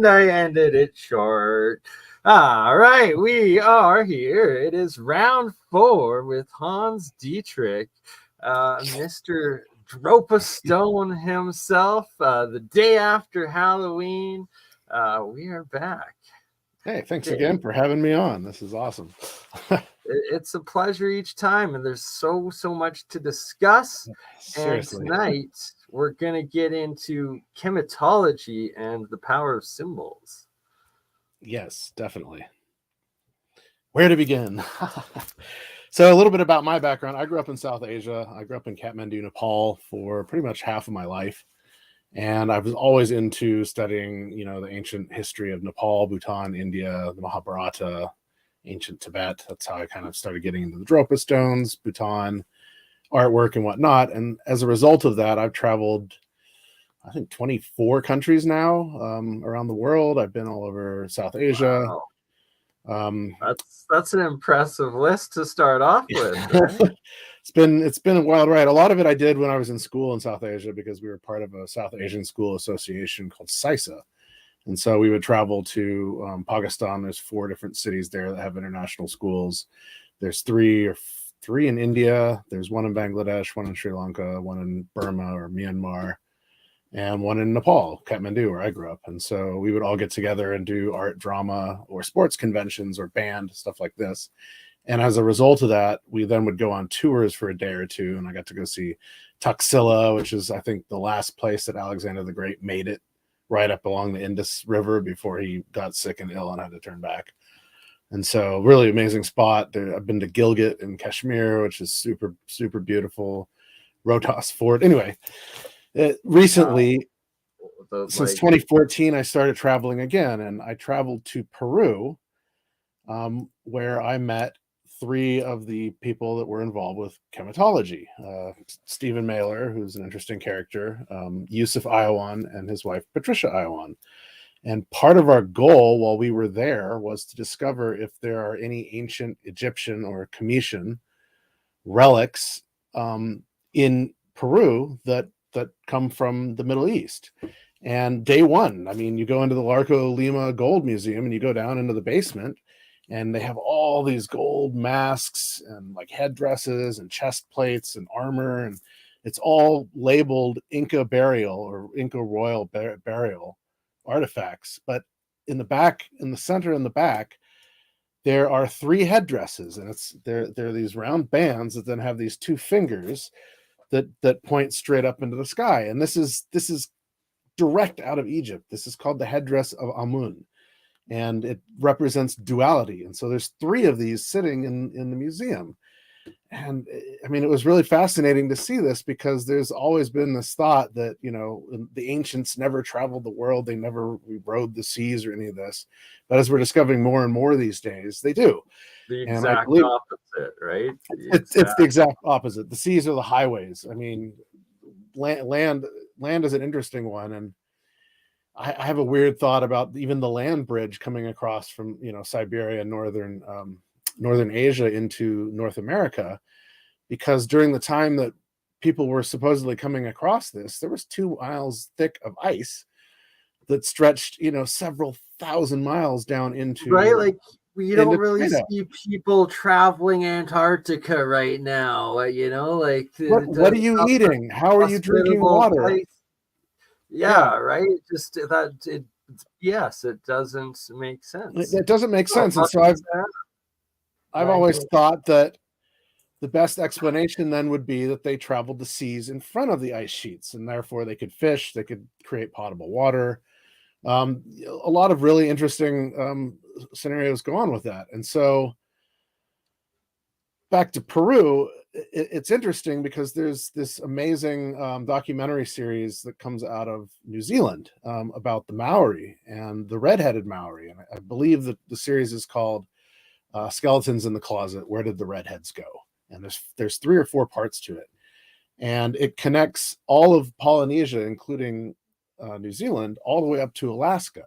I ended it short. All right, we are here. It is round 4 with Hans Deitrich, Mr. Dropa Stone himself, the day after Halloween. We are back. Hey, thanks again for having me on. This is awesome. It's a pleasure each time, and there's so much to discuss. Seriously. And tonight we're gonna get into Khemitology and the power of symbols. Yes, definitely. Where to begin? So a little bit about my background. I grew up in South Asia. I grew up in Kathmandu, Nepal for pretty much half of my life. And I was always into studying, the ancient history of Nepal, Bhutan, India, the Mahabharata, ancient Tibet. That's how I kind of started getting into the Dropa stones, Bhutan, artwork and whatnot. And as a result of that, I've traveled, I think, 24 countries now around the world. I've been all over South Asia. Wow. That's an impressive list to start off with. Right? It's been a wild ride. A lot of it I did when I was in school in South Asia because we were part of a South Asian school association called ScienceGuy. And so we would travel to Pakistan. There's 4 different cities there that have international schools. There's three in India. There's 1 in Bangladesh, 1 in Sri Lanka, 1 in Burma or Myanmar, and 1 in Nepal, Kathmandu, where I grew up. And so we would all get together and do art, drama, or sports conventions or band, stuff like this. And as a result of that, we then would go on tours for a day or two. And I got to go see Taxila, which is, I think, the last place that Alexander the Great made it, right up along the Indus River before he got sick and ill and had to turn back. And so really amazing spot. I've been to Gilgit in Kashmir, which is super, super beautiful. Rohtas Fort. Anyway, recently, since 2014, I started traveling again, and I traveled to Peru, where I met 3 of the people that were involved with Khemitology. Stephen Mailer, who's an interesting character, Yusuf Ayawan, and his wife, Patricia Ayawan. And part of our goal while we were there was to discover if there are any ancient Egyptian or Kemetian relics in Peru that come from the Middle East. And day one, I mean, you go into the Larco Lima Gold Museum and you go down into the basement, and they have all these gold masks and like headdresses and chest plates and armor, and it's all labeled Inca burial or Inca royal burial artifacts. But in the back, in the center, in the back, there are 3 headdresses, and they're these round bands that then have these 2 fingers that point straight up into the sky. And this is direct out of Egypt. This is called the headdress of Amun, and it represents duality. And so there's 3 of these sitting in the museum. And I mean, it was really fascinating to see this because there's always been this thought that, the ancients never traveled the world. They never rode the seas or any of this. But as we're discovering more and more these days, they do. The exact opposite, right? It's the exact opposite. The seas are the highways. I mean, land is an interesting one. And I have a weird thought about even the land bridge coming across from, Siberia, northern Asia into North America, because during the time that people were supposedly coming across this, there was 2 miles thick of ice that stretched, several thousand miles down into like you don't really see people traveling Antarctica right now. Like what are you eating? How are you drinking water? Place. Yeah, right. Just that yes, it doesn't make sense. It doesn't make sense. And so I've always thought that the best explanation then would be that they traveled the seas in front of the ice sheets, and therefore they could fish, they could create potable water. A lot of really interesting scenarios go on with that. And so back to Peru, it's interesting because there's this amazing documentary series that comes out of New Zealand about the Maori and the red-headed Maori. And I believe that the series is called Skeletons in the Closet, Where Did the Redheads Go? And there's 3 or 4 parts to it. And it connects all of Polynesia, including New Zealand, all the way up to Alaska.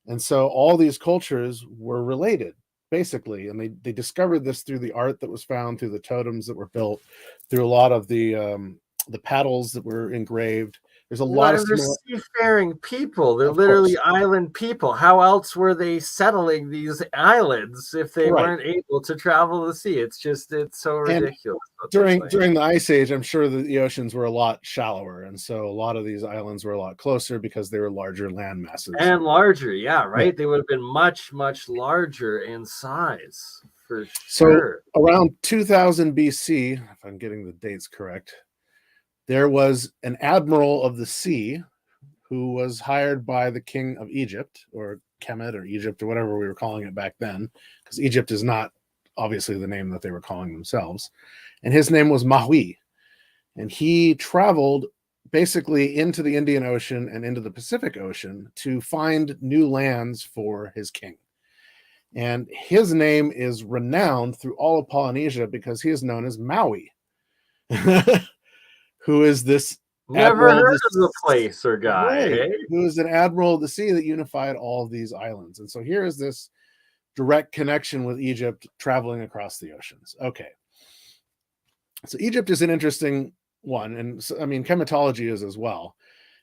And so all these cultures were related, basically. And they discovered this through the art that was found, through the totems that were built, through a lot of the paddles that were engraved, There's a lot of Well, they're similar. seafaring people. They're Of course, literally island people. How else were they settling these islands if they right. weren't able to travel the sea? It's so And ridiculous what they're during saying. the Ice Age, I'm sure that the oceans were a lot shallower, and so a lot of these islands were a lot closer because they were larger land masses. And larger, yeah, Yeah. right? They would have been much, much larger in size, for So sure. around 2000 BC, if I'm getting the dates correct, there was an admiral of the sea who was hired by the king of Egypt, or Kemet, or Egypt, or whatever we were calling it back then, because Egypt is not obviously the name that they were calling themselves. And his name was Maui. And he traveled basically into the Indian Ocean and into the Pacific Ocean to find new lands for his king. And his name is renowned through all of Polynesia because he is known as Maui, who is this Never admiral heard of of the place or guy, right, hey? who is an admiral of the sea that unified all of these islands. And so here is this direct connection with Egypt traveling across the oceans. Okay. So Egypt is an interesting one. And so, I mean, Khemitology is as well.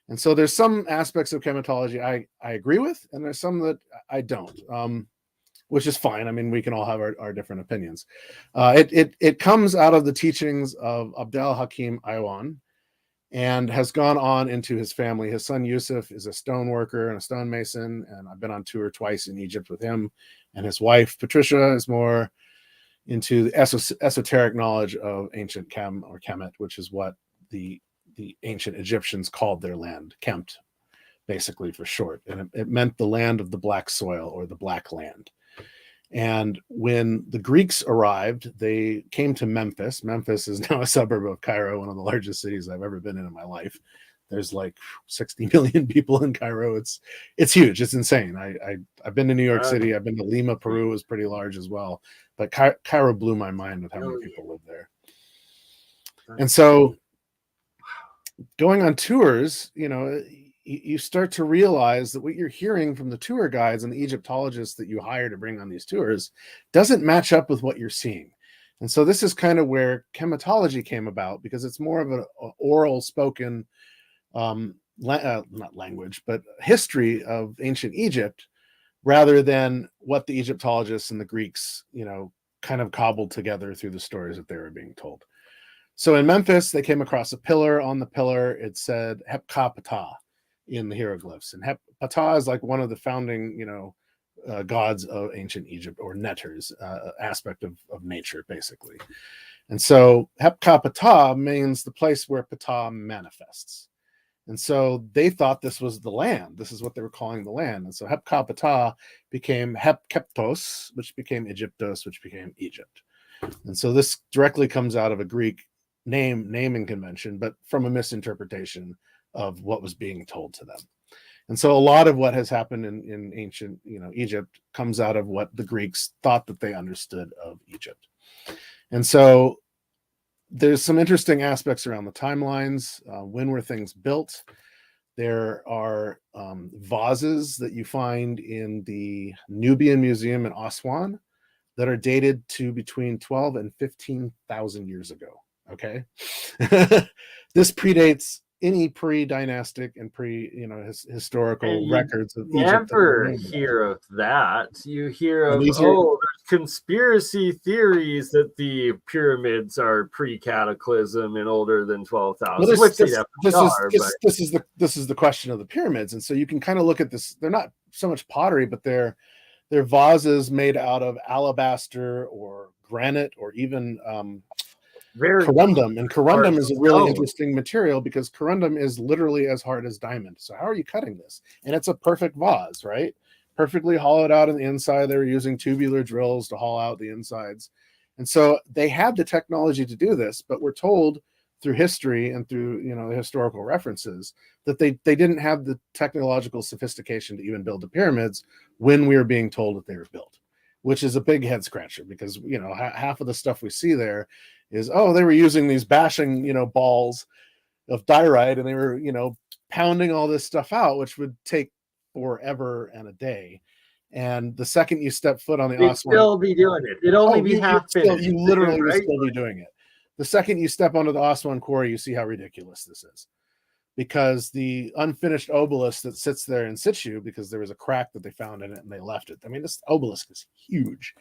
And so there's some aspects of Khemitology I agree with, and there's some that I don't, which is fine. I mean, we can all have our different opinions. It comes out of the teachings of Abdel Hakim Aywan, and has gone on into his family. His son Yusuf is a stone worker and a stonemason, and I've been on tour twice in Egypt with him. And his wife Patricia is more into the esoteric knowledge of ancient Kem, or Kemet, which is what the ancient Egyptians called their land, Kemt, basically for short. And it meant the land of the black soil, or the black land. And when the Greeks arrived, they came to Memphis. Memphis is now a suburb of Cairo, one of the largest cities I've ever been in my life. There's like 60 million people in Cairo. It's huge. It's insane. I've been to New York City. I've been to Lima, Peru is pretty large as well. But Cairo blew my mind with how many people live there. And so going on tours, you start to realize that what you're hearing from the tour guides and the Egyptologists that you hire to bring on these tours doesn't match up with what you're seeing. And so this is kind of where Khemitology came about, because it's more of an oral spoken, not language, but history of ancient Egypt, rather than what the Egyptologists and the Greeks, kind of cobbled together through the stories that they were being told. So in Memphis, they came across a pillar. On the pillar, it said Hep-ka-Ptah in the hieroglyphs. And Ptah is like one of the founding, gods of ancient Egypt, or netters, aspect of nature, basically. And so Hep-ka-Ptah means the place where Ptah manifests. And so they thought this was the land. This is what they were calling the land. And so Hep-ka-Ptah became Hep-Keptos, which became Egyptos, which became Egypt. And so this directly comes out of a Greek naming convention, but from a misinterpretation of what was being told to them. And so a lot of what has happened in ancient, Egypt comes out of what the Greeks thought that they understood of Egypt. And so there's some interesting aspects around the timelines. When were things built? There are vases that you find in the Nubian Museum in Aswan that are dated to between 12 and 15,000 years ago. Okay. This predates any pre-dynastic and historical records of Egypt. Never hear of that. You hear of, there's conspiracy theories that the pyramids are pre-cataclysm and older than 12,000. Well, which they definitely are. This is the question of the pyramids. And so you can kind of look at this. They're not so much pottery, but they're vases made out of alabaster or granite, or even corundum. And corundum is a really interesting material, because corundum is literally as hard as diamond. So how are you cutting this? And it's a perfect vase, right? Perfectly hollowed out on the inside. They were using tubular drills to hollow out the insides. And so they had the technology to do this, but we're told through history and through the historical references that they didn't have the technological sophistication to even build the pyramids when we were being told that they were built, which is a big head scratcher, because half of the stuff we see there is, they were using these bashing balls of diorite, and they were pounding all this stuff out, which would take forever and a day. And the second you step foot on the Aswan, still be doing it. It'd only be half finished. You literally would still be doing it. The second you step onto the Aswan quarry, you see how ridiculous this is. because the unfinished obelisk that sits there in situ, because there was a crack that they found in it and they left it. I mean, this obelisk is huge.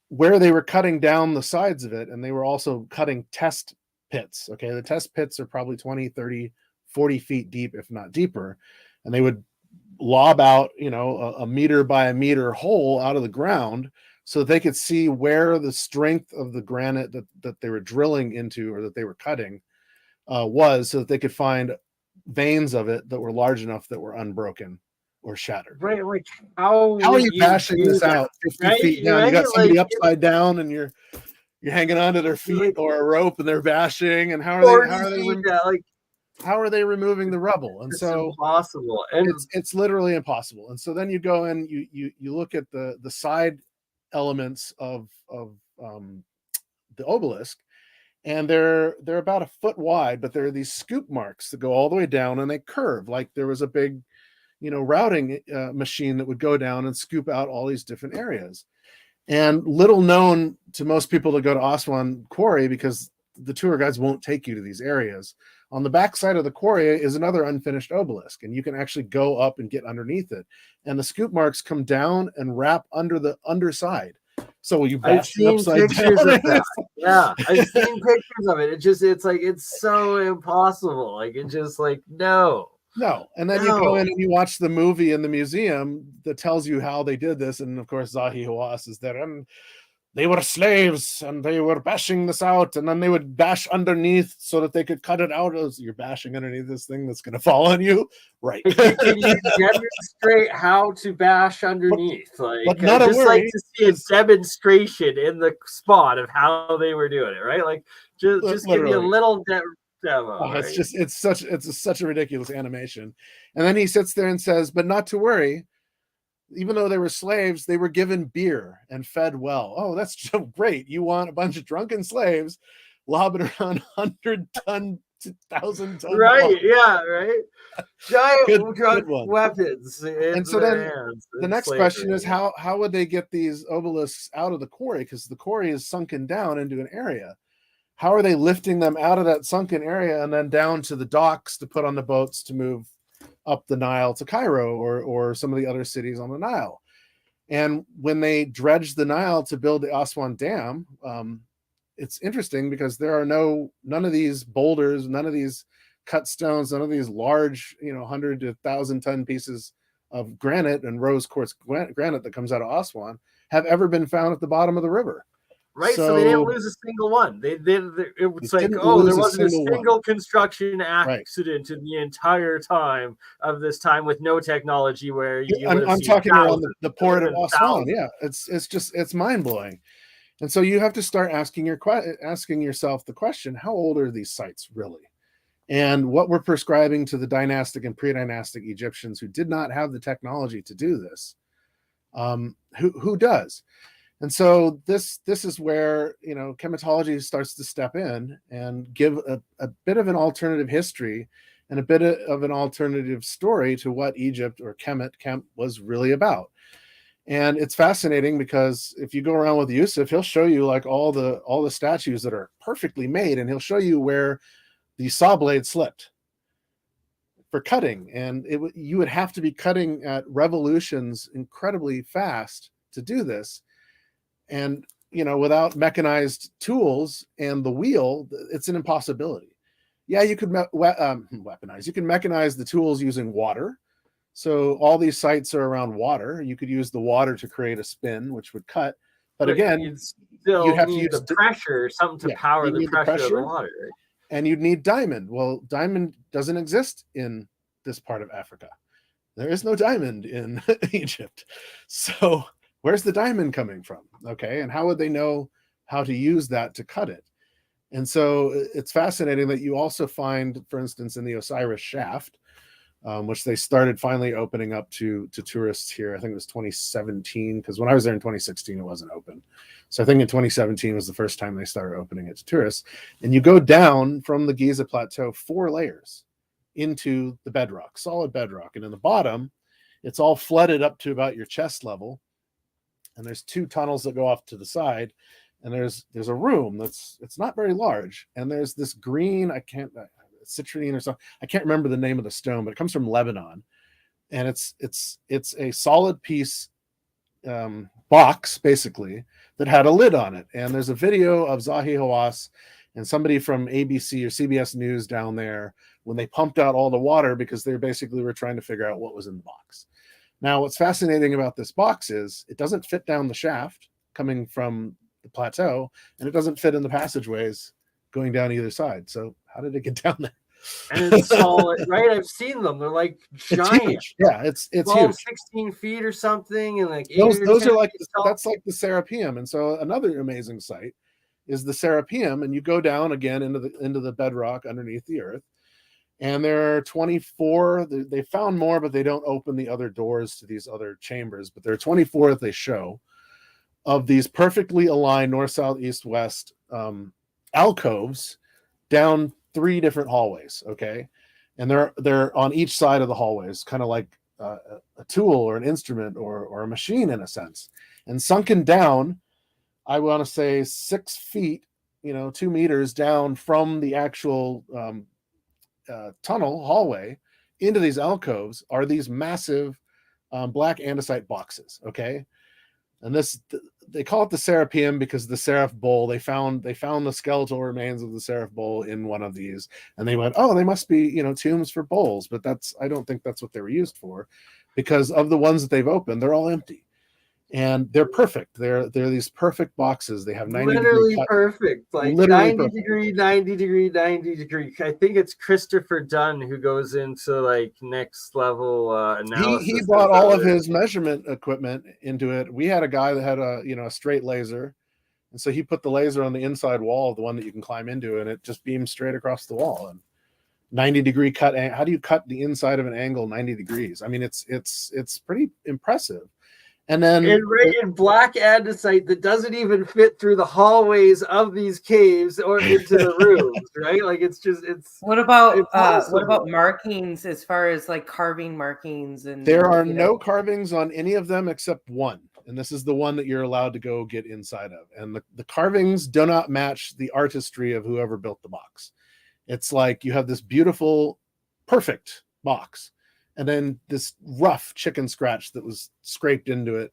Where they were cutting down the sides of it, and they were also cutting test pits. Okay, the test pits are probably 20, 30, 40 feet deep, if not deeper. And they would lob out, a meter by a meter hole out of the ground so that they could see where the strength of the granite that they were drilling into or that they were cutting was, so that they could find veins of it that were large enough that were unbroken or shattered. Right, like how are you bashing this out 50 right? feet down? Right? You got somebody like, upside down and you're hanging onto their feet or a rope and they're bashing, and how are they removing the rubble? And it's so impossible, and it's literally impossible. And so then you go in, you look at the side elements of the obelisk, and they're about a foot wide, but there are these scoop marks that go all the way down, and they curve like there was a big routing machine that would go down and scoop out all these different areas. And little known to most people that go to Aswan Quarry, because the tour guides won't take you to these areas. On the back side of the quarry is another unfinished obelisk, and you can actually go up and get underneath it. And the scoop marks come down and wrap under the underside. So you I've seen pictures of that. Yeah, I've seen pictures of it. It's so impossible. No. And then you go in and you watch the movie in the museum that tells you how they did this. And of course, Zahi Hawass is there. And they were slaves and they were bashing this out. And then they would bash underneath so that they could cut it out. As you're bashing underneath this thing that's going to fall on you. Right. Can you demonstrate how to bash underneath? But not just like to see a demonstration in the spot of how they were doing it, right? Like just give me a little demo. Right? It's such a ridiculous animation. And then he sits there and says, but not to worry, even though they were slaves, they were given beer and fed well. Oh, that's so great. You want a bunch of drunken slaves lobbing around 100-ton to 1,000-ton right? Yeah, right. Giant drunk weapons. And so then the next question is how would they get these obelisks out of the quarry? Because the quarry is sunken down into an area. How are they lifting them out of that sunken area and then down to the docks to put on the boats to move up the Nile to Cairo or some of the other cities on the Nile? And when they dredged the Nile to build the Aswan Dam, it's interesting because there are none of these boulders, none of these cut stones, none of these large, 100 to 1,000-ton pieces of granite and rose quartz granite that comes out of Aswan have ever been found at the bottom of the river. Right, so they didn't lose a single one. It was like, there wasn't a single construction accident in the entire time of this time with no technology. Where I'm talking around the port of Aswan. Yeah, it's mind blowing. And so you have to start asking yourself the question: how old are these sites really? And what we're prescribing to the dynastic and pre-dynastic Egyptians who did not have the technology to do this? Who does? And so this is where Khemitology starts to step in and give a bit of an alternative history and a bit of an alternative story to what Egypt or Kemet was really about. And it's fascinating because if you go around with Yusuf, he'll show you like all the statues that are perfectly made, and he'll show you where the saw blade slipped for cutting, and you would have to be cutting at revolutions incredibly fast to do this. And, without mechanized tools and the wheel, it's an impossibility. Yeah, you could weaponize. You can mechanize the tools using water. So all these sites are around water. You could use the water to create a spin, which would cut. But again, you'd have to use the pressure, something to power the pressure of the water. And you'd need diamond. Well, diamond doesn't exist in this part of Africa. There is no diamond in Egypt. So where's the diamond coming from? Okay. And how would they know how to use that to cut it? And so it's fascinating that you also find, for instance, in the Osiris shaft, which they started finally opening up to tourists here. I think it was 2017, because when I was there in 2016, it wasn't open. So I think in 2017 was the first time they started opening it to tourists. And you go down from the Giza Plateau 4 layers into the bedrock, solid bedrock. And in the bottom, it's all flooded up to about your chest level. And there's 2 tunnels that go off to the side. and there's a room it's not very large, and there's this green, citrine or something, I can't remember the name of the stone, but it comes from Lebanon, and it's a solid piece box basically that had a lid on it. And there's a video of Zahi Hawass and somebody from ABC or CBS News down there when they pumped out all the water because they basically were trying to figure out what was in the box. Now, what's fascinating about this box is it doesn't fit down the shaft coming from the plateau, and it doesn't fit in the passageways going down either side. So how did it get down there? And it's solid, right? I've seen them. They're like giant. Yeah, it's 12, huge. 16 feet or something, and like those are like that's like the Serapeum. And so another amazing site is the Serapeum, and you go down again into the bedrock underneath the earth. And there are 24. They found more, but they don't open the other doors to these other chambers. But there are 24 that they show of these perfectly aligned north, south, east, west alcoves down 3 different hallways. Okay, and they're on each side of the hallways, kind of like a tool or an instrument or a machine in a sense. And sunken down, I want to say 6 feet, 2 meters down from the actual tunnel hallway into these alcoves are these massive black andesite boxes. Okay, and they call it the Serapeum because the Seraph Bowl, they found the skeletal remains of the Seraph Bowl in one of these, and they went, oh, they must be tombs for bowls, but I don't think that's what they were used for, because of the ones that they've opened, they're all empty. And they're perfect. They're these perfect boxes. They have 90 literally perfect, like literally 90 degree, 90 degree, 90 degree. I think it's Christopher Dunn who goes into like next level analysis. He brought all of his measurement equipment into it. We had a guy that had a straight laser, and so he put the laser on the inside wall of the one that you can climb into, and it just beams straight across the wall. And 90 degree cut. How do you cut the inside of an angle 90 degrees? I mean, it's pretty impressive. And then in black andesite that doesn't even fit through the hallways of these caves or into the rooms, right? Like what about markings, as far as like carving markings? And there are no carvings on any of them except one, and this is the one that you're allowed to go get inside of. And the carvings do not match the artistry of whoever built the box. It's like you have this beautiful, perfect box, and then this rough chicken scratch that was scraped into it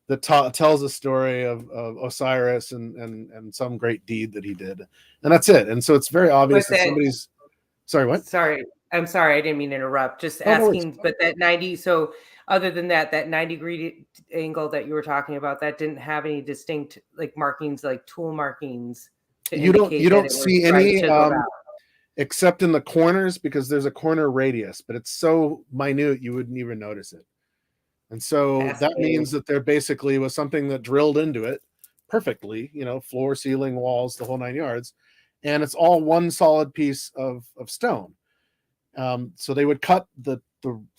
that tells a story of Osiris and some great deed that he did. And that's it. And so it's very obvious that somebody's... Sorry, what? Sorry. I'm sorry. I didn't mean to interrupt. Just asking, but that 90... So other than that 90 degree angle that you were talking about, that didn't have any distinct like markings, like tool markings? You don't see any... except in the corners, because there's a corner radius, but it's so minute you wouldn't even notice it. And so that means that there basically was something that drilled into it perfectly, floor, ceiling, walls, the whole 9 yards, and it's all one solid piece of stone. So they would cut the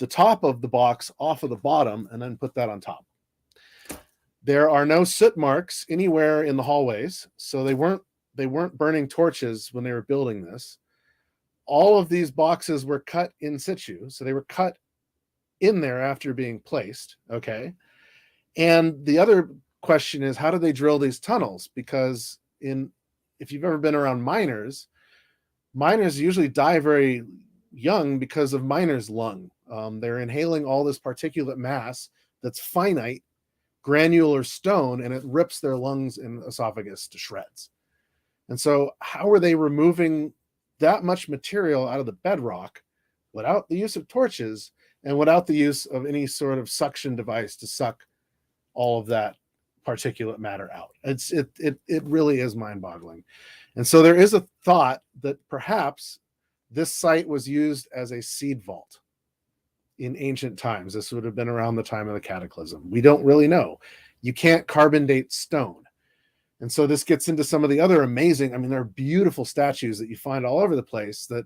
top of the box off of the bottom and then put that on top. There are no soot marks anywhere in the hallways, so they weren't burning torches when they were building this. All of these boxes were cut in situ, so they were cut in there after being placed. Okay, and the other question is, how do they drill these tunnels? Because if you've ever been around miners usually die very young because of miner's lung. They're inhaling all this particulate mass that's finite, granular stone, and it rips their lungs and esophagus to shreds. And so how are they removing that much material out of the bedrock without the use of torches and without the use of any sort of suction device to suck all of that particulate matter out? It really is mind-boggling. And so there is a thought that perhaps this site was used as a seed vault in ancient times. This would have been around the time of the Cataclysm. We don't really know. You can't carbon date stone. And so this gets into some of the other amazing, there are beautiful statues that you find all over the place that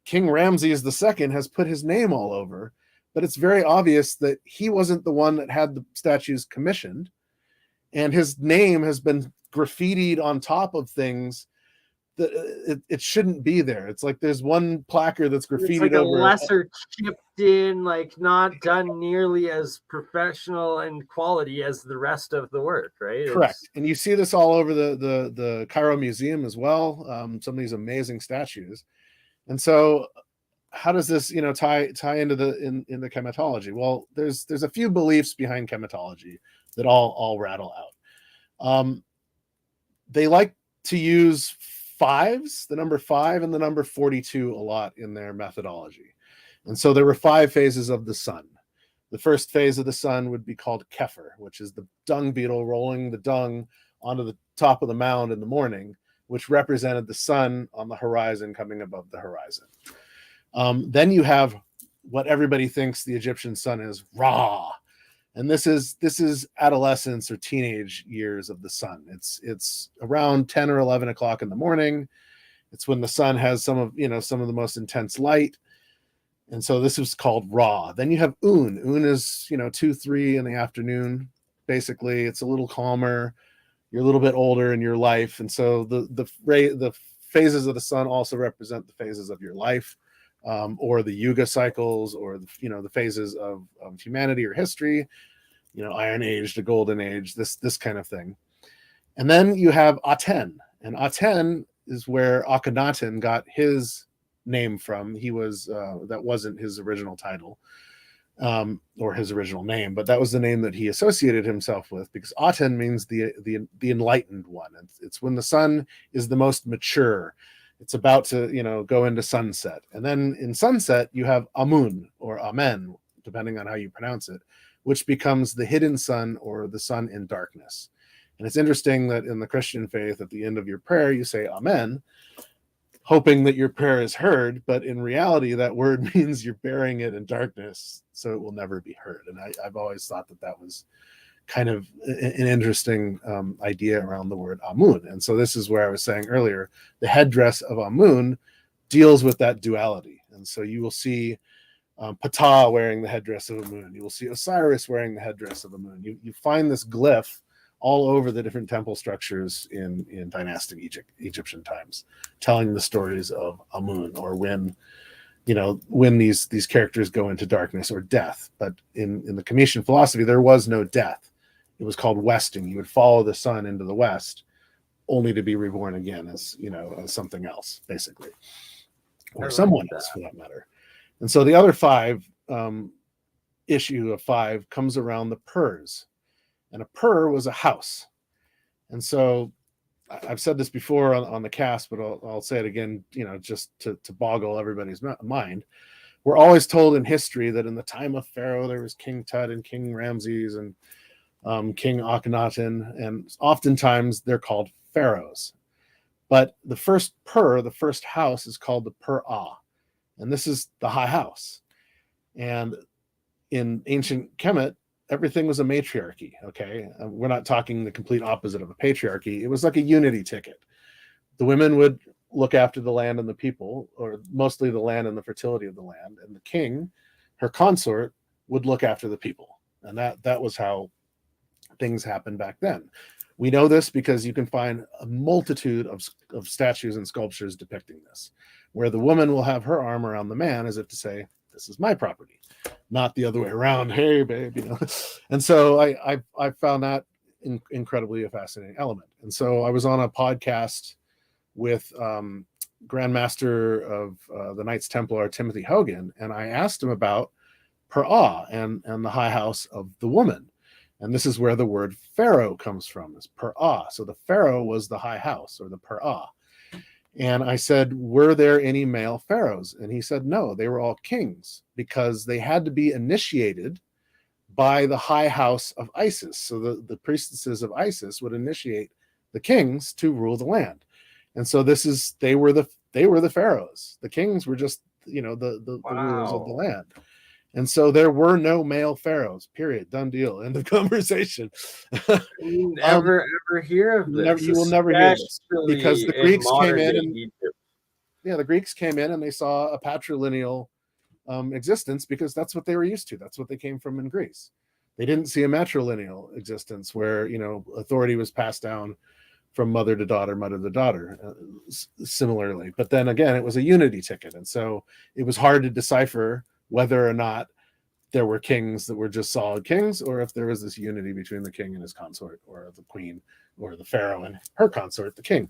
King Ramses II has put his name all over, but it's very obvious that he wasn't the one that had the statues commissioned, and his name has been graffitied on top of things it shouldn't be there. It's like there's one placard that's graffitied it's like a over lesser chipped in, like not done nearly as professional and quality as the rest of the work, right? Correct. And you see this all over the Cairo Museum as well. Some of these amazing statues. And so how does this, tie into the Khemitology? Well, there's a few beliefs behind Khemitology that all rattle out. They like to use fives, the number 5 and the number 42 a lot in their methodology. And so there were 5 phases of the sun. The first phase of the sun would be called Kepher, which is the dung beetle rolling the dung onto the top of the mound in the morning, which represented the sun on the horizon coming above the horizon. Then you have what everybody thinks the Egyptian sun is, Ra. And this is adolescence or teenage years of the sun. It's around 10 or 11 o'clock in the morning. It's when the sun has some of the most intense light. And so this is called Ra. Then you have Un. Un is, 2, 3 in the afternoon. Basically, it's a little calmer. You're a little bit older in your life. And so the phases of the sun also represent the phases of your life, or the Yuga cycles, or the phases of humanity or history, Iron Age, the Golden Age, this kind of thing. And then you have Aten. And Aten is where Akhenaten got his name from. He was that wasn't his original title, or his original name, but that was the name that he associated himself with, because Aten means the enlightened one. It's when the sun is the most mature. It's about to go into sunset. And then in sunset you have Amun or Amen, depending on how you pronounce it, which becomes the hidden sun or the sun in darkness. And it's interesting that in the Christian faith, at the end of your prayer you say Amen, hoping that your prayer is heard, but in reality, that word means you're burying it in darkness, so it will never be heard. And I've always thought that was kind of an interesting idea around the word Amun. And so this is where I was saying earlier, the headdress of Amun deals with that duality. And so you will see Ptah wearing the headdress of Amun. You will see Osiris wearing the headdress of Amun. You find this glyph all over the different temple structures in dynastic Egyptian times, telling the stories of Amun, or when these characters go into darkness or death. But in the Kemetian philosophy, there was no death. It was called westing. You would follow the sun into the west, only to be reborn again as something else, basically, or someone else for that matter. And so the other 5 issue of 5 comes around the purs. And a pur was a house. And so I've said this before on the cast, but I'll say it again, just to boggle everybody's mind. We're always told in history that in the time of Pharaoh, there was King Tut and King Ramses and King Akhenaten, and oftentimes they're called pharaohs. But the first pur, the first house, is called the Pur-Ah. And this is the high house. And in ancient Kemet, everything was a matriarchy. Okay, we're not talking the complete opposite of a patriarchy. It was like a unity ticket. The women would look after the land and the people, or mostly the land and the fertility of the land, and the king, her consort, would look after the people. And that was how things happened back then. We know this because you can find a multitude of statues and sculptures depicting this, where the woman will have her arm around the man as if to say, this is my property, not the other way around. Hey, babe, And so I found that incredibly a fascinating element. And so I was on a podcast with Grandmaster of the Knights Templar, Timothy Hogan, and I asked him about Pur-Ah and the high house of the woman. And this is where the word pharaoh comes from, is Pur-Ah. So the pharaoh was the high house, or the Pur-Ah. And I said, were there any male pharaohs? And he said, no, they were all kings, because they had to be initiated by the high house of Isis. So the priestesses of Isis would initiate the kings to rule the land. And so they were the pharaohs. The kings were just, the rulers of the land. And so there were no male pharaohs, period. Done deal. End of conversation. You never ever hear of this. You will never hear this, because the Greeks came in the Greeks came in and they saw a patrilineal existence, because that's what they were used to. That's what they came from in Greece. They didn't see a matrilineal existence where, authority was passed down from mother to daughter, similarly. But then again, it was a unity ticket. And so it was hard to decipher whether or not there were kings that were just solid kings, or if there was this unity between the king and his consort, or the queen, or the pharaoh and her consort, the king.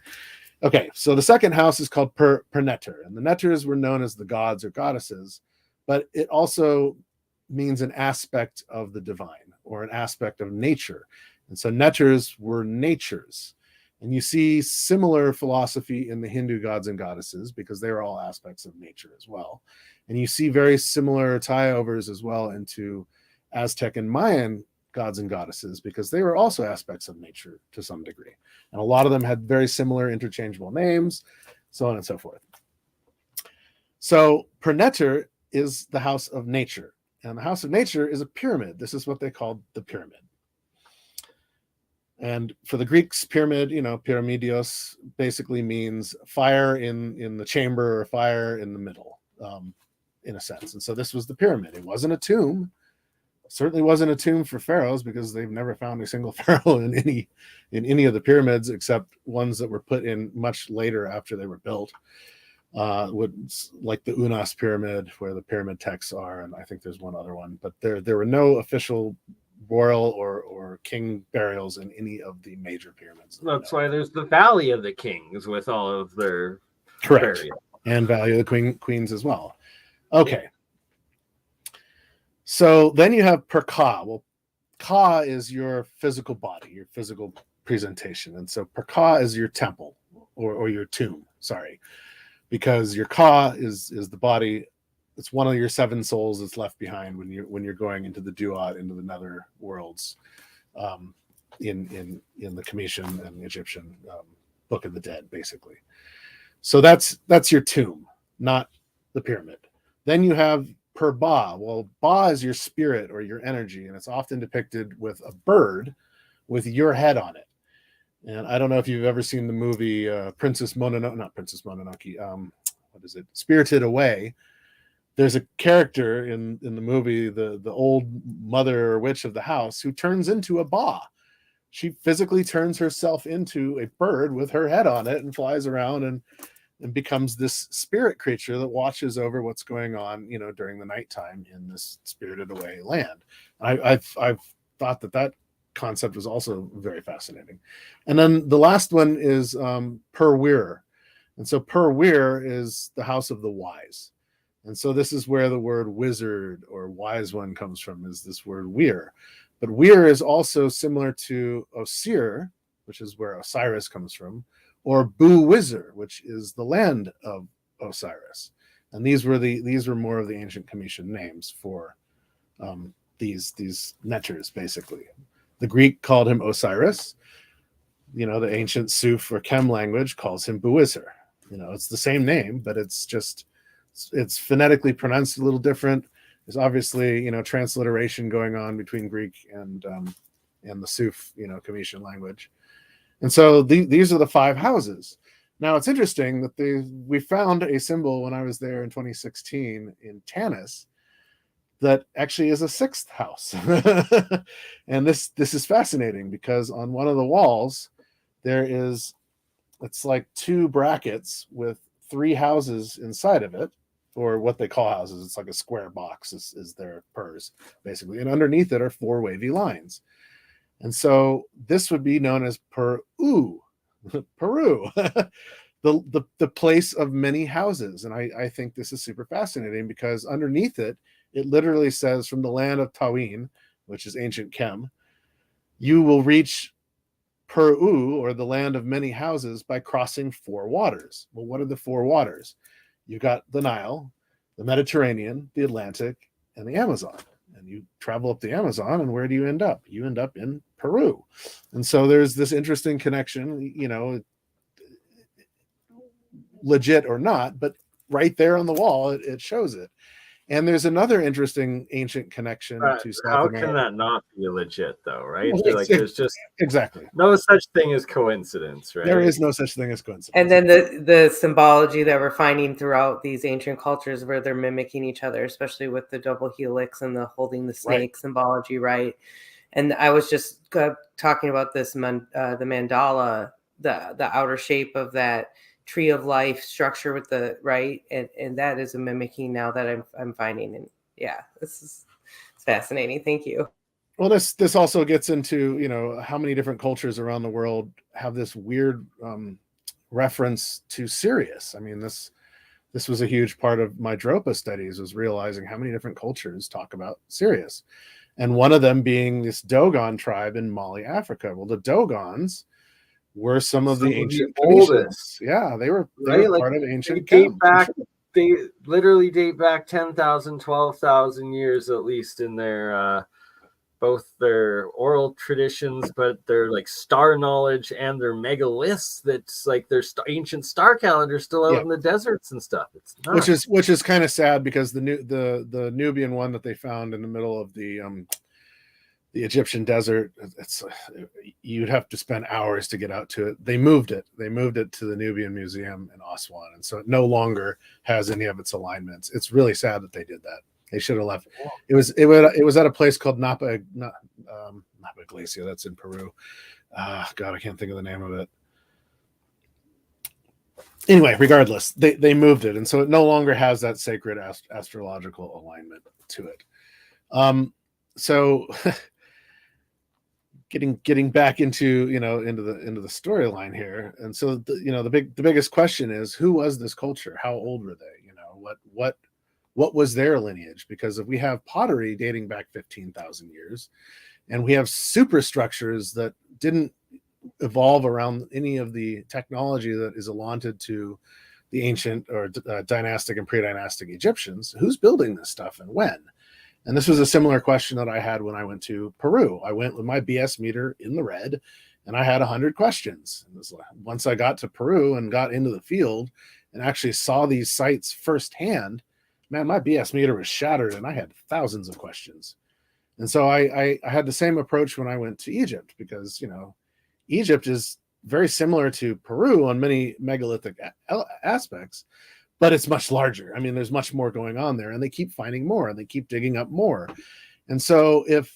Okay, so the second house is called Per-Neter, and the Neters were known as the gods or goddesses, but it also means an aspect of the divine, or an aspect of nature. And so Neters were natures. And you see similar philosophy in the Hindu gods and goddesses, because they are all aspects of nature as well. And you see very similar tie-overs as well into Aztec and Mayan gods and goddesses, because they were also aspects of nature to some degree. And a lot of them had very similar interchangeable names, so on and so forth. So Per-Neter is the house of nature. And the house of nature is a pyramid. This is what they called the pyramid. And for the Greeks, pyramid, pyramidios, basically means fire in the chamber, or fire in the middle, in a sense. And so this was the pyramid. It wasn't a tomb. Certainly wasn't a tomb for pharaohs, because they've never found a single pharaoh in any of the pyramids, except ones that were put in much later after they were built. Like the Unas pyramid, where the pyramid texts are, and I think there's one other one. But there were no official royal or king burials in any of the major pyramids. That's why there's the Valley of the Kings with all of their correct burials. And Valley of the Queens as well. Okay. So then you have Per-Ka. Well, Ka is your physical body, your physical presentation. And so Per-Ka is your temple, or your tomb, sorry. Because your Ka is the body. It's one of your 7 souls that's left behind when you're going into the Duat, into the nether worlds, in the Khemitology and Egyptian Book of the Dead, basically. So that's your tomb, not the pyramid. Then you have Per-Ba. Well, Ba is your spirit or your energy, and it's often depicted with a bird with your head on it. And I don't know if you've ever seen the movie Princess Mononoke, not Princess Mononoke. What is it? Spirited Away. There's a character in the movie, the old mother or witch of the house, who turns into a Ba. She physically turns herself into a bird with her head on it and flies around and becomes this spirit creature that watches over what's going on, during the nighttime in this spirited away land. I've thought that concept was also very fascinating. And then the last one is Per-Weir. And so Per-Weir is the house of the wise. And so this is where the word wizard or wise one comes from, is this word Weir. But Weir is also similar to Osir, which is where Osiris comes from, or Bu-Wizir, which is the land of Osiris. And these were more of the ancient Khemitologian names for these Neters, basically. The Greek called him Osiris. The ancient Suf or Chem language calls him Bu-Wizir. It's the same name, but it's phonetically pronounced a little different. There's obviously, transliteration going on between Greek and the Suf, Khemitologian language. And so these are the 5 houses. Now, it's interesting that we found a symbol when I was there in 2016 in Tanis that actually is a 6th house. And this is fascinating, because on one of the walls, it's like 2 brackets with 3 houses inside of it, or what they call houses. It's like a square box is their pers, basically. And underneath it are 4 wavy lines. And so this would be known as Peru, the place of many houses. And I think this is super fascinating, because underneath it literally says, from the land of Tawin, which is ancient Chem, you will reach Peru, or the land of many houses, by crossing 4 waters. Well, what are the 4 waters? You got the Nile, the Mediterranean, the Atlantic, and the Amazon. And you travel up the Amazon, and where do you end up? You end up in Peru. And so there's this interesting connection, legit or not, but right there on the wall, it shows it. And there's another interesting ancient connection to South America. How can that not be legit, though, right? Well, Like, there's just exactly no such thing as coincidence, right? There is no such thing as coincidence. And then the symbology that we're finding throughout these ancient cultures, where they're mimicking each other, especially with the double helix and the holding the snake symbology, right? And I was just talking about this the mandala the outer shape of that tree of life structure with the right, and that is a mimicking now that I'm finding. And yeah, it's fascinating. Thank you. Well, this also gets into, you know, how many different cultures around the world have this weird reference to Sirius. I mean, this was a huge part of my Dropa studies, was realizing how many different cultures talk about Sirius, and one of them being this Dogon tribe in Mali, Africa. Well, the Dogons were some of the ancient oldest. Yeah, they were right? part of ancient they date back. They literally date back 10,000, 12,000 years at least in their both their oral traditions, but their like star knowledge and their megaliths. That's like their ancient star calendar still out in the deserts and stuff. It's nuts. Which is kind of sad, because the Nubian one that they found in the middle of the Egyptian desert, it's you'd have to spend hours to get out to it. They moved it to the Nubian Museum in Aswan, and so it no longer has any of its alignments. It's really sad that they did that. They should have left. It was at a place called Napa Iglesia. That's in Peru. God, I can't think of the name of it. Anyway, regardless, they moved it, and so it no longer has that sacred astrological alignment to it. So getting back into into the storyline here, and so the biggest question is, who was this culture? How old were they? What was their lineage? Because if we have pottery dating back 15,000 years, and we have superstructures that didn't evolve around any of the technology that is allotted to the ancient or dynastic and pre-dynastic Egyptians, who's building this stuff and when? And this was a similar question that I had when I went to Peru. I went with my BS meter in the red, and I had 100 questions. And once I got to Peru and got into the field and actually saw these sites firsthand, man, my BS meter was shattered, and I had thousands of questions. And so I had the same approach when I went to Egypt, because Egypt is very similar to Peru on many megalithic aspects, but it's much larger. I mean, there's much more going on there, and they keep finding more, and they keep digging up more. And so if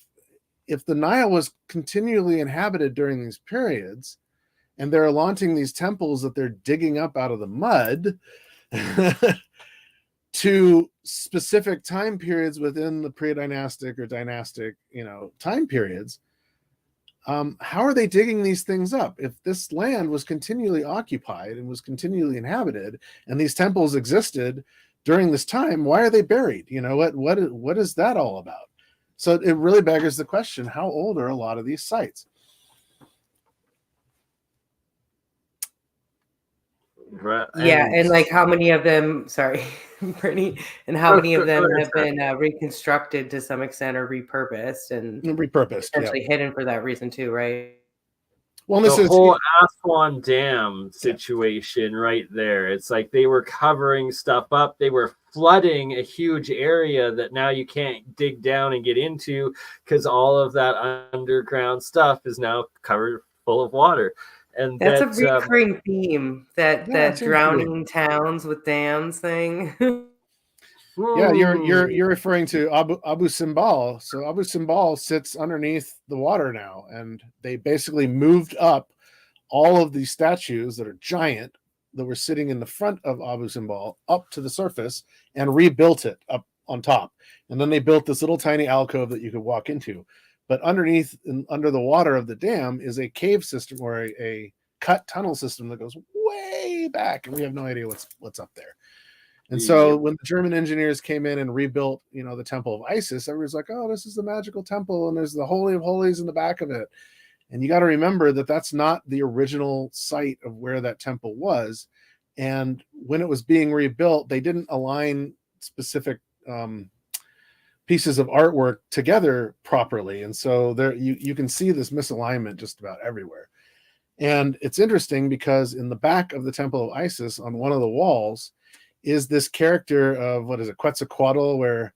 the Nile was continually inhabited during these periods, and they're launching these temples that they're digging up out of the mud to specific time periods within the pre-dynastic or dynastic, time periods, how are they digging these things up? If this land was continually occupied and was continually inhabited, and these temples existed during this time, why are they buried? What is that all about? So it really beggars the question, how old are a lot of these sites? Right. Yeah, and like how many of them, sorry, Brittany, and how many of them have been reconstructed to some extent or repurposed and essentially hidden for that reason too, right? Well, the whole Aswan Dam situation right there. It's like they were covering stuff up. They were flooding a huge area that now you can't dig down and get into, because all of that underground stuff is now covered full of water. And that's a recurring theme, that drowning towns with dams thing. Yeah, you're referring to Abu Simbel. So Abu Simbel sits underneath the water now, and they basically moved up all of these statues that are giant that were sitting in the front of Abu Simbel up to the surface and rebuilt it up on top. And then they built this little tiny alcove that you could walk into. But underneath and under the water of the dam is a cave system, or a cut tunnel system that goes way back, and we have no idea what's up there. And so when the German engineers came in and rebuilt, the Temple of Isis, everyone's like, oh, this is the magical temple, and there's the Holy of Holies in the back of it. And you got to remember that that's not the original site of where that temple was. And when it was being rebuilt, they didn't align specific pieces of artwork together properly. And so there you can see this misalignment just about everywhere. And it's interesting because in the back of the Temple of Isis, on one of the walls, is this character of, Quetzalcoatl, where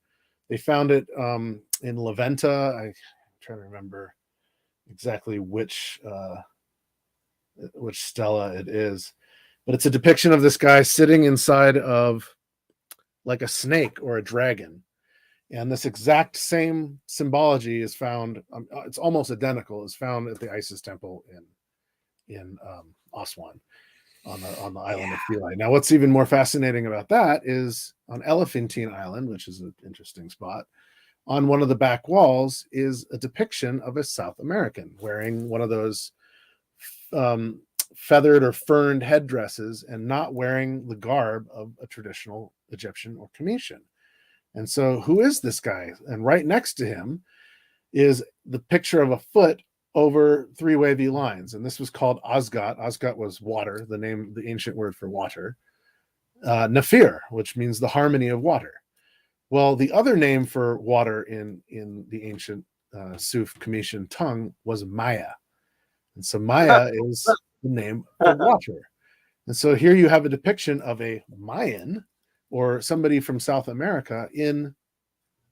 they found it in Levanta. I'm trying to remember exactly which stela it is, but it's a depiction of this guy sitting inside of like a snake or a dragon. And this exact same symbology is found, it's almost identical, is found at the Isis temple in Aswan on the island of Philae. Now, what's even more fascinating about that is on Elephantine Island, which is an interesting spot, on one of the back walls is a depiction of a South American wearing one of those feathered or ferned headdresses and not wearing the garb of a traditional Egyptian or Khemitology. And so who is this guy? And right next to him is the picture of a foot over three wavy lines. And this was called Asgat. Asgat was water, the ancient word for water. Nafir, which means the harmony of water. Well, the other name for water in the ancient Suf Khemitologian tongue was Maya. And so Maya is the name for water. And so here you have a depiction of a Mayan or somebody from South America in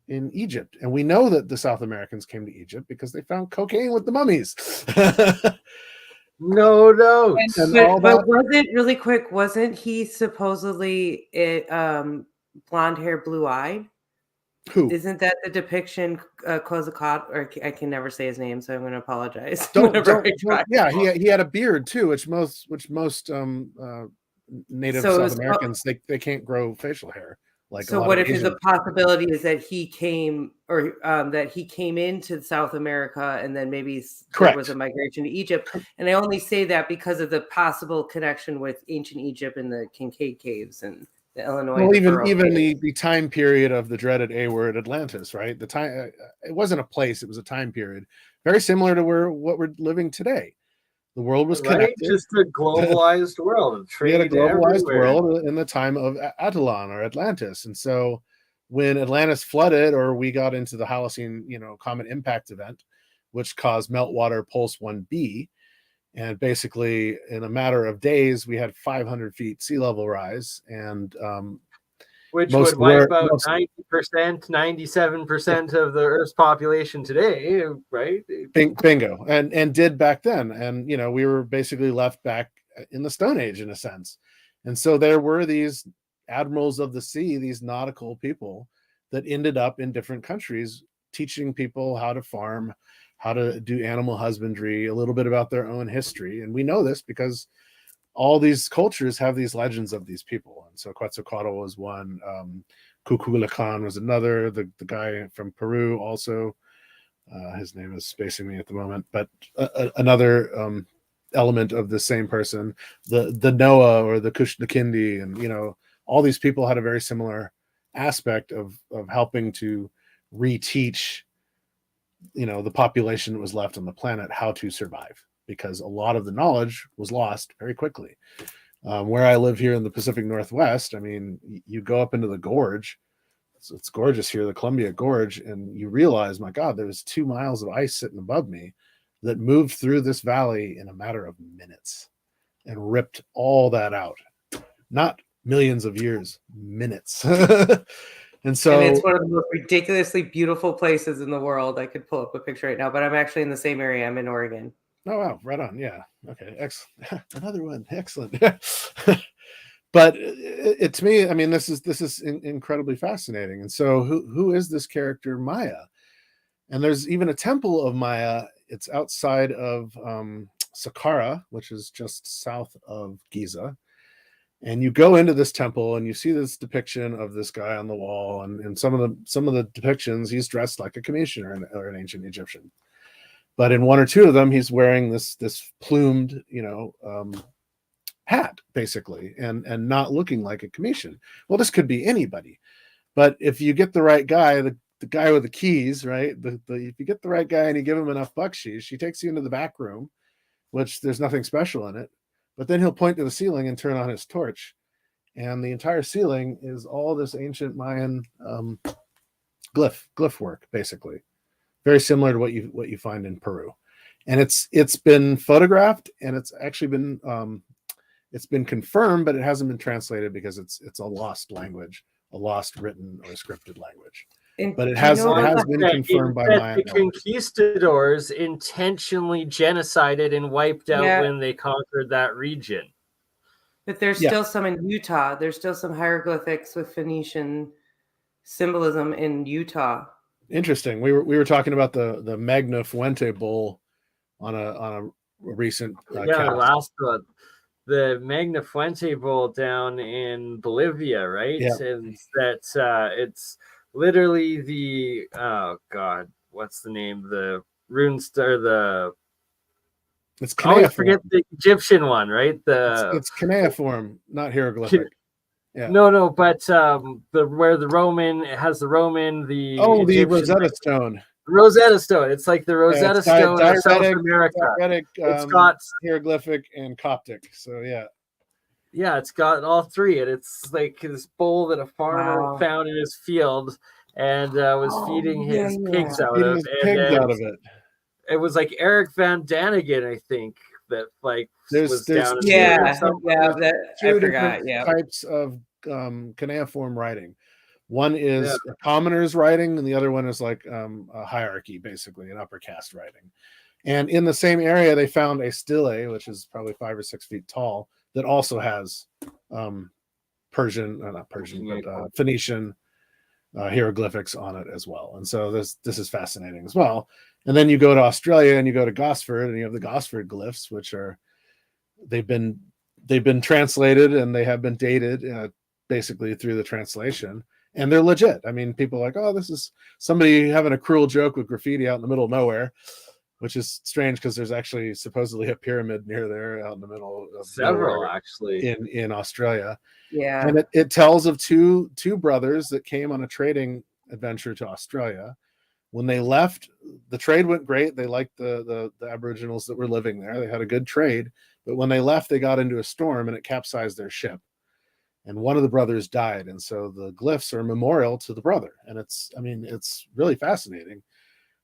Egypt. And we know that the South Americans came to Egypt because they found cocaine with the mummies. No doubt. But wasn't he supposedly blonde hair, blue eyed? Who? Isn't that the depiction, Kozakot, or I can never say his name, so I'm going to apologize. Yeah, he had a beard too, which most native South Americans they can't grow facial hair. Like, so what if the possibility is that he came, or that he came into South America and then maybe there was a migration to Egypt? And I only say that because of the possible connection with ancient Egypt and the Kincaid caves and the Illinois. Well, even the time period of the dreaded A word Atlantis, right? The time, it wasn't a place; it was a time period, very similar to what we're living today. The world was connected, just a globalized world. We had a globalized world in the time of Attilan or Atlantis, and so when Atlantis flooded, or we got into the Holocene, comet impact event, which caused meltwater pulse 1b. And basically, in a matter of days, we had 500 feet sea level rise, and which would wipe out 90%, 97% of the Earth's population today, right? Bingo, and did back then. And we were basically left back in the Stone Age in a sense. And so there were these admirals of the sea, these nautical people that ended up in different countries teaching people how to farm, how to do animal husbandry, a little bit about their own history. And we know this because all these cultures have these legends of these people. And so Quetzalcoatl was one, Kukulkan was another, the guy from Peru also, his name is spacing me at the moment, but another element of the same person, the Noah or the Kushnakindi, and all these people had a very similar aspect of helping to reteach the population that was left on the planet how to survive, because a lot of the knowledge was lost very quickly. Where I live here in the Pacific Northwest, I mean, you go up into the gorge, it's gorgeous here, the Columbia Gorge, and you realize, my God, there was 2 miles of ice sitting above me that moved through this valley in a matter of minutes and ripped all that out. Not millions of years, minutes. And so, and it's one of the most ridiculously beautiful places in the world. I could pull up a picture right now, but I'm actually in the same area. I'm in Oregon. Oh, wow. Right on. Yeah. Okay. Excellent. Another one. Excellent. But to me, I mean, this is incredibly fascinating. And so who is this character Maya? And there's even a temple of Maya. It's outside of Saqqara, which is just south of Giza. And you go into this temple and you see this depiction of this guy on the wall, and some of the depictions, he's dressed like a Khemitologian or an ancient Egyptian. But in one or two of them, he's wearing this plumed, hat, basically, and not looking like a Khemitologian. Well, this could be anybody. But if you get the right guy, the guy with the keys, right? If you get the right guy and you give him enough bucksheesh, he takes you into the back room, which there's nothing special in it. But then he'll point to the ceiling and turn on his torch, and the entire ceiling is all this ancient Mayan glyph work, basically, very similar to what you find in Peru. And it's been photographed, and it's actually been confirmed, but it hasn't been translated because it's a lost language, a lost written or scripted language. But it has been confirmed by Mayan. The conquistadors intentionally genocided and wiped out when they conquered that region. But there's still some in Utah. There's still some hieroglyphics with Phoenician symbolism in Utah. Interesting. We were talking about the Magna Fuente bowl on a recent the cast. last one, the Magna Fuente bowl down in Bolivia, right? Yeah. And that it's literally the what's the name? The rune star, It's I always cuneiform. forget the Egyptian one, right? It's cuneiform, not hieroglyphic. Yeah. No, but where the Roman, it has the Roman, the Egyptian, the Rosetta Stone. Rosetta Stone. It's like the Rosetta Stone of South America. It's got hieroglyphic and Coptic. So yeah, it's got all three, and it's like this bowl that a farmer found in his field and was feeding his pigs out of. It. It was like Eric Van Daniken, I think, that like was down. Two different types of cuneiform writing. One is a commoner's writing, and the other one is like a hierarchy, basically an upper caste writing. And in the same area, they found a stele, which is probably 5 or 6 feet tall, that also has Phoenician hieroglyphics on it as well. And so this is fascinating as well. And then you go to Australia and you go to Gosford, and you have the Gosford glyphs, which are they've been translated and they have been dated basically through the translation, and they're legit. I mean, people are like, oh, this is somebody having a cruel joke with graffiti out in the middle of nowhere, which is strange because there's actually supposedly a pyramid near there out in the middle of several actually in Australia. Yeah. And it tells of two brothers that came on a trading adventure to Australia. When they left, the trade went great. They liked the Aboriginals that were living there. They had a good trade. But when they left, they got into a storm and it capsized their ship. And one of the brothers died. And so the glyphs are a memorial to the brother. And it's really fascinating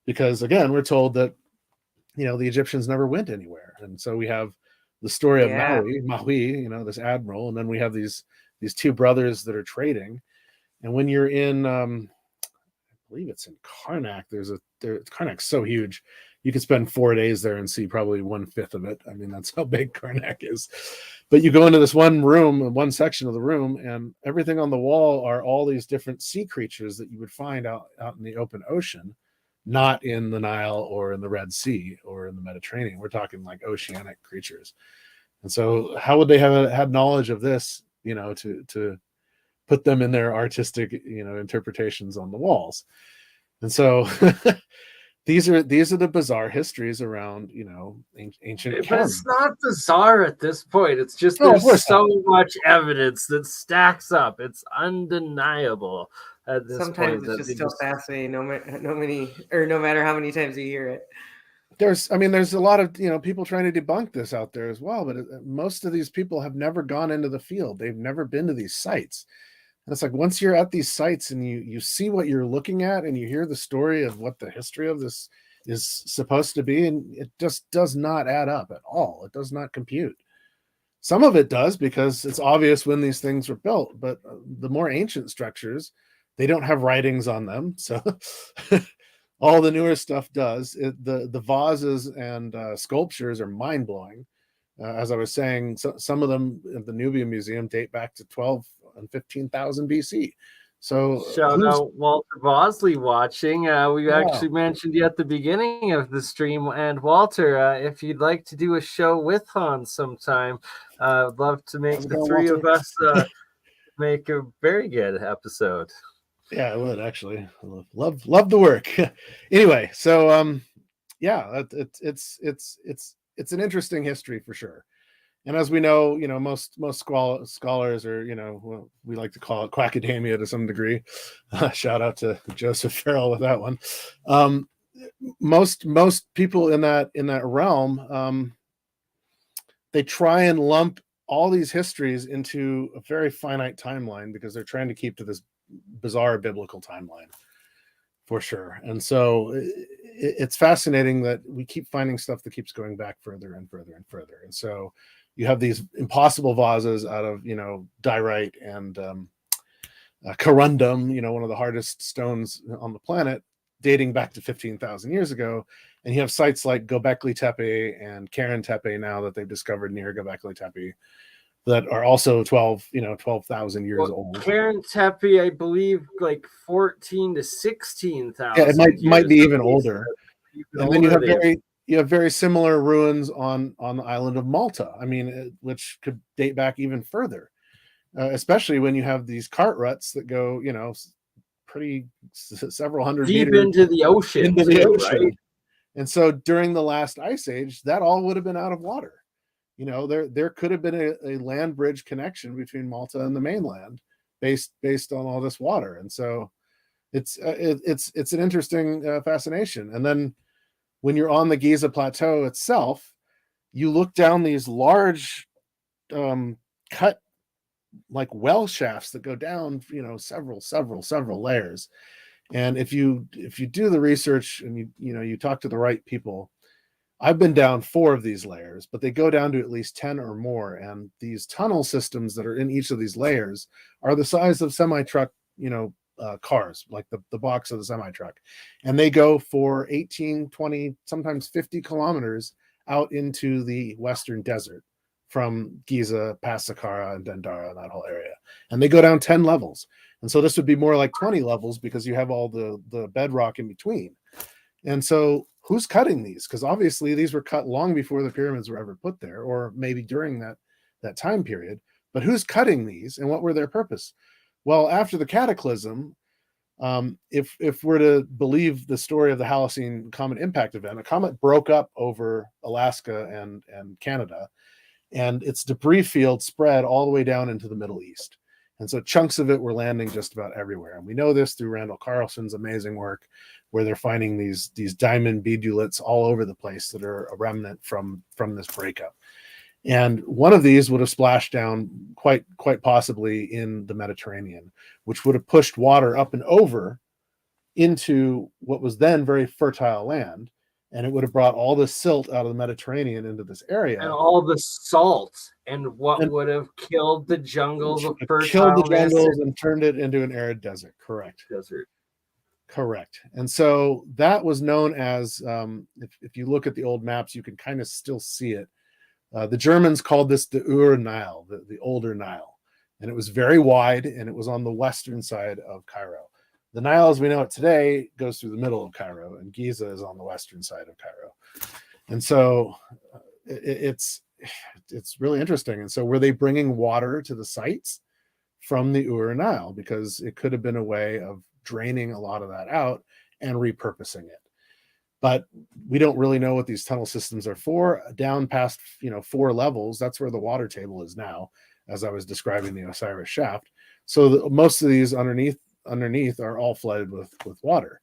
because, again, we're told that, the Egyptians never went anywhere. And so we have the story of Maui, this admiral. And then we have these two brothers that are trading. And when you're in, I believe it's in Karnak, Karnak's so huge. You could spend 4 days there and see probably 1/5 of it. I mean, that's how big Karnak is. But you go into this one section of the room, and everything on the wall are all these different sea creatures that you would find out in the open ocean, not in the Nile or in the Red Sea or in the Mediterranean. We're talking like oceanic creatures. And so how would they have had knowledge of this, to put them in their artistic, interpretations on the walls? And so these are the bizarre histories around, ancient. But it's not bizarre at this point. It's just there's so much evidence that stacks up. It's undeniable at this Sometimes point. It's just still fascinating, no matter how many times you hear it. There's a lot of people trying to debunk this out there as well, but most of these people have never gone into the field. They've never been to these sites. And it's like once you're at these sites and you see what you're looking at and you hear the story of what the history of this is supposed to be, and it just does not add up at all. It does not compute. Some of it does because it's obvious when these things were built, but the more ancient structures, they don't have writings on them. So all the newer stuff does. The vases and sculptures are mind-blowing. As I was saying, some of them at the Nubia Museum date back to 12 and 15,000 BC. So shout out Walter Bosley watching. We actually mentioned you at the beginning of the stream. And Walter, if you'd like to do a show with Hans sometime, I'd love to make the three of us make a very good episode. Yeah, I would actually. I love the work. Anyway, so it's an interesting history for sure. And as we know, most scholars are, we like to call it quackademia to some degree. Shout out to Joseph Farrell with that one. Most people in that realm, they try and lump all these histories into a very finite timeline because they're trying to keep to this bizarre biblical timeline for sure. And so it's fascinating that we keep finding stuff that keeps going back further and further and further. And so you have these impossible vases out of diorite and corundum, one of the hardest stones on the planet, dating back to 15,000 years ago. And you have sites like Göbekli Tepe and Karen Tepe now that they've discovered near Göbekli Tepe that are also 12,000 years old. Karen Tepe, I believe, like 14 to 16,000. Yeah, it might be even older. And then you have you have very similar ruins on the island of Malta. I mean, which could date back even further, especially when you have these cart ruts that go, pretty several hundred deep meters into the ocean. Right? And so during the last ice age, that all would have been out of water. There could have been a land bridge connection between Malta and the mainland based on all this water. And so it's an interesting fascination. And then when you're on the Giza Plateau itself, you look down these large cut like well shafts that go down, several layers. And if you do the research and you talk to the right people, I've been down 4 of these layers, but they go down to at least 10 or more. And these tunnel systems that are in each of these layers are the size of semi-truck, cars, like the box of the semi-truck. And they go for 18, 20, sometimes 50 kilometers out into the Western desert from Giza, past Saqqara and Dendara and that whole area. And they go down 10 levels. And so this would be more like 20 levels because you have all the bedrock in between. And so who's cutting these? Because obviously these were cut long before the pyramids were ever put there, or maybe during that time period. But who's cutting these and what were their purpose? Well, after the Cataclysm, if we're to believe the story of the Holocene comet impact event, a comet broke up over Alaska and Canada, and its debris field spread all the way down into the Middle East. And so chunks of it were landing just about everywhere. And we know this through Randall Carlson's amazing work, where they're finding these diamond beadulets all over the place that are a remnant from this breakup. And one of these would have splashed down quite possibly in the Mediterranean, which would have pushed water up and over into what was then very fertile land. And it would have brought all the silt out of the Mediterranean into this area. And all the salt and would have killed the jungles of fertile killed the jungles and turned it into an arid desert. Correct. Correct. And so that was known as, if you look at the old maps, you can kind of still see it. The Germans called this the Ur-Nile, the older Nile. And it was very wide, and it was on the western side of Cairo. The Nile, as we know it today, goes through the middle of Cairo, and Giza is on the western side of Cairo. And so it's really interesting. And so were they bringing water to the sites from the Ur-Nile? Because it could have been a way of draining a lot of that out and repurposing it. But we don't really know what these tunnel systems are for. Down past 4 levels, that's where the water table is now, as I was describing the Osiris shaft. So most of these underneath are all flooded with water.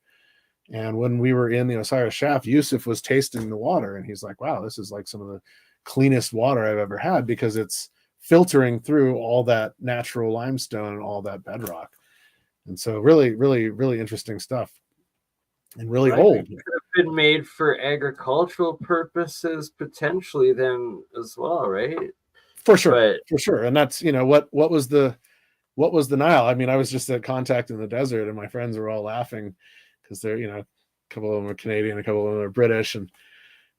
And when we were in the Osiris shaft, Yusuf was tasting the water, and he's like, wow, this is like some of the cleanest water I've ever had, because it's filtering through all that natural limestone and all that bedrock. And so really, really, really interesting stuff. And really old. It could have been made for agricultural purposes potentially then as well, right? For sure. And that's, what was the Nile? I mean, I was just at Contact in the Desert, and my friends were all laughing because they're, a couple of them are Canadian, a couple of them are British, and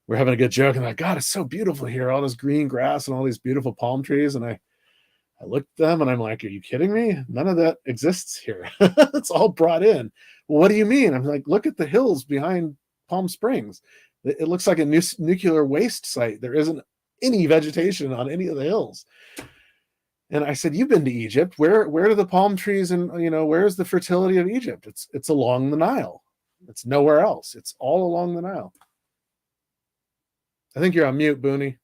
we're having a good joke. And like, God, it's so beautiful here, all this green grass and all these beautiful palm trees. And I looked at them and I'm like, are you kidding me? None of that exists here. It's all brought in. Well, what do you mean? I'm like, look at the hills behind Palm Springs. It looks like a nuclear waste site. There isn't any vegetation on any of the hills. And I said, you've been to Egypt. Where are the palm trees, and where's the fertility of Egypt? It's along the Nile. It's nowhere else. It's all along the Nile. I think you're on mute, Bernie.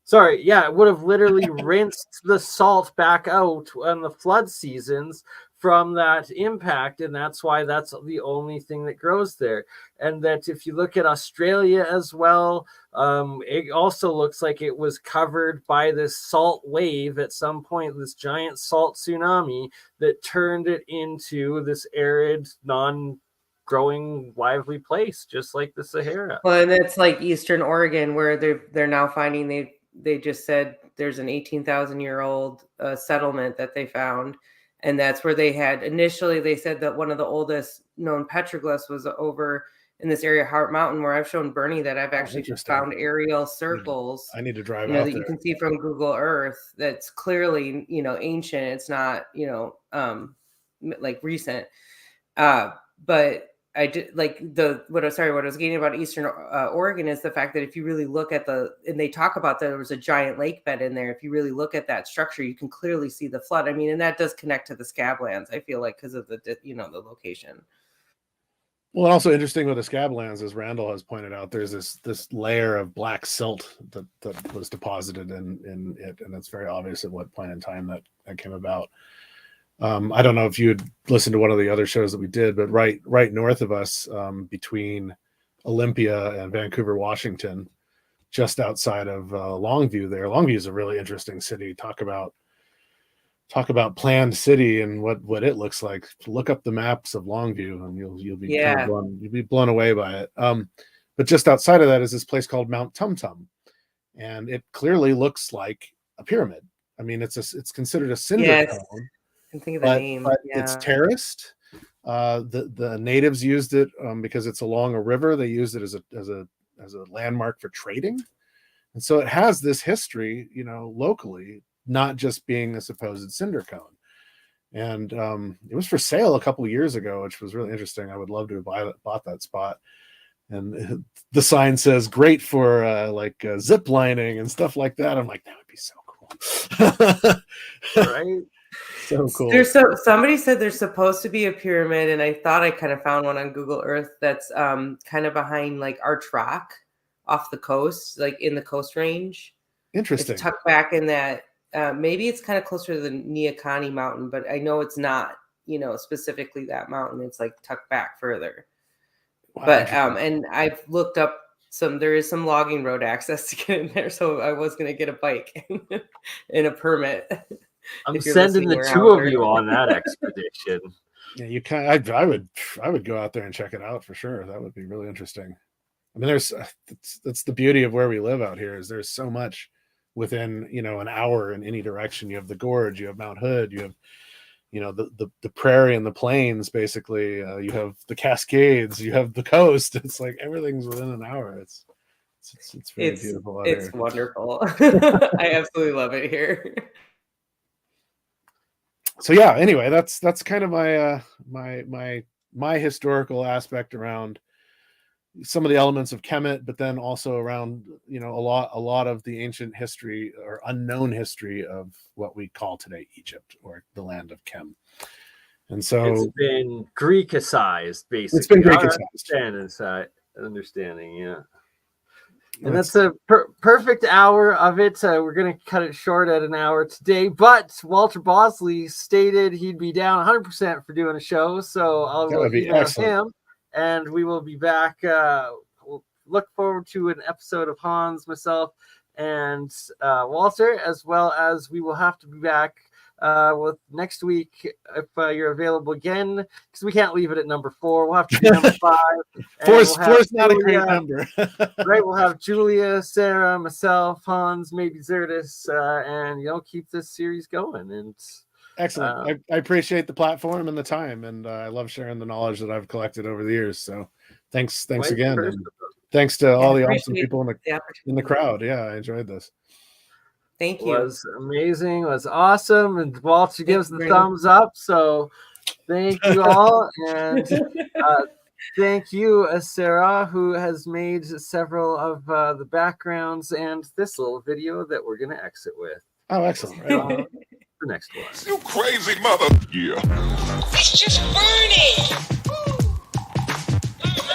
Sorry, yeah, it would have literally rinsed the salt back out on the flood seasons from that impact, and that's why that's the only thing that grows there. And that if you look at Australia as well, it also looks like it was covered by this salt wave at some point, this giant salt tsunami that turned it into this arid, non-growing, lively place, just like the Sahara. Well, and it's like Eastern Oregon, where they're now finding they just said there's an 18,000-year-old settlement that they found. And that's where they had initially, they said that one of the oldest known petroglyphs was over in this area, Heart Mountain, where I've shown Bernie that I've actually found aerial circles. I need to drive out that there. You can see from Google Earth. That's clearly, ancient. It's not, like recent. But I did like what I was getting about Eastern Oregon is the fact that if you really look at and they talk about that there was a giant lake bed in there. If you really look at that structure, you can clearly see the flood. I mean, and that does connect to the Scablands, I feel like, because of the location. Well, also interesting with the Scablands, as Randall has pointed out, there's this layer of black silt that was deposited in it, and it's very obvious at what point in time that came about. I don't know if you had listened to one of the other shows that we did, but right north of us, between Olympia and Vancouver, Washington, just outside of Longview there. Longview is a really interesting city. Talk about planned city and what it looks like. Look up the maps of Longview and you'll be you'll be blown away by it. But just outside of that is this place called Mount Tum Tum, and it clearly looks like a pyramid. I mean, it's considered a cinder cone. Think of the name. But it's terraced. The natives used it because it's along a river. They used it as a landmark for trading, and so it has this history, locally, not just being a supposed cinder cone. And it was for sale a couple of years ago, which was really interesting. I would love to have bought that spot. And the sign says great for zip lining and stuff like that. I'm like, that would be so cool. Right. So cool. Somebody said there's supposed to be a pyramid, and I thought I kind of found one on Google Earth that's kind of behind like Arch Rock off the coast, like in the Coast Range. Interesting. It's tucked back in that. Maybe it's kind of closer to the Neocani Mountain, but I know it's not, specifically that mountain. It's like tucked back further. Wow, but and I've looked up there is some logging road access to get in there, so I was going to get a bike and a permit. I'm sending the two of you on that expedition. Yeah, you can. I would go out there and check it out for sure. That would be really interesting. I mean, that's the beauty of where we live out here, is there's so much within an hour in any direction. You have the gorge, you have Mount Hood, you have the prairie and the plains. Basically, you have the Cascades, you have the coast. It's like everything's within an hour. It's very beautiful out here. It's wonderful. I absolutely love it here. So yeah, anyway, that's kind of my historical aspect around some of the elements of Kemet, but then also around a lot of the ancient history or unknown history of what we call today Egypt, or the land of Kem. And so it's been Greekicized, basically. It's been Greekicized. Understanding, yeah. And that's a perfect hour of it. We're going to cut it short at an hour today. But Walter Bosley stated he'd be down 100% for doing a show. So I'll email him. And we will be back. We'll look forward to an episode of Hans, myself, and Walter, as well as we will have to be back with next week if you're available again, because we can't leave it at number 4. We'll have to be number 5. Four's not a great number. Right, we'll have Julia, Sarah, myself, Hans, maybe Zertis, and keep this series going. And excellent. I appreciate the platform and the time, and I love sharing the knowledge that I've collected over the years. So thanks again. And thanks to all the awesome people in the crowd. Yeah, I enjoyed this. Thank you. It was amazing. It was awesome. And Walter gives the thumbs up. So thank you all. And thank you, Sarah, who has made several of the backgrounds and this little video that we're going to exit with. Oh, excellent. Right. The next one. You crazy mother. Yeah. It's just BurnEye.